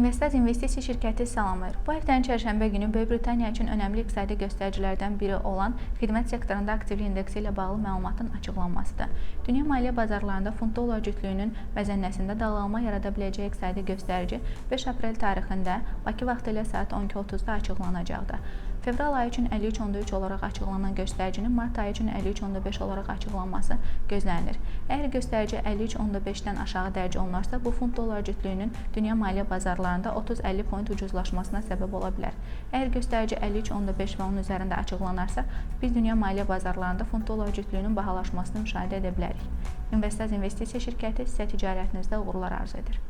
Investaz investisiya şirkəti salamlayır. Bu həftənin çərşənbə günü Böyük Britaniya üçün önəmli iqtisadi göstəricilərdən biri olan xidmət sektorunda aktivlik indeksi ilə bağlı məlumatın açıqlanmasıdır. Dünya maliyyə bazarlarında funt-dollar cütlüyünün məzənnəsində dalğalama yarada biləcəyi iqtisadi göstərici 5 aprel tarixində Bakı vaxtı ilə saat 12:30-da açıqlanacaqdır. Fevral ayı üçün 53.3 olaraq açıqlanan göstəricinin mart ayı üçün 53.5 olaraq açıqlanması gözlənilir. Əgər göstərici 53.5-dən aşağı dərc olunarsa, bu funt-dollar cütlüyünün dünya maliyyə bazarlarında 30-50 point ucuzlaşmasına səbəb ola bilər. Əgər göstərici 53.5 və onun üzərində açıqlanarsa, biz dünya maliyyə bazarlarında funt-dollar cütlüyünün bahalaşmasını müşahidə edə bilərik. Investaz investisiya şirkəti sizə ticarətinizdə uğurlar arzu edir.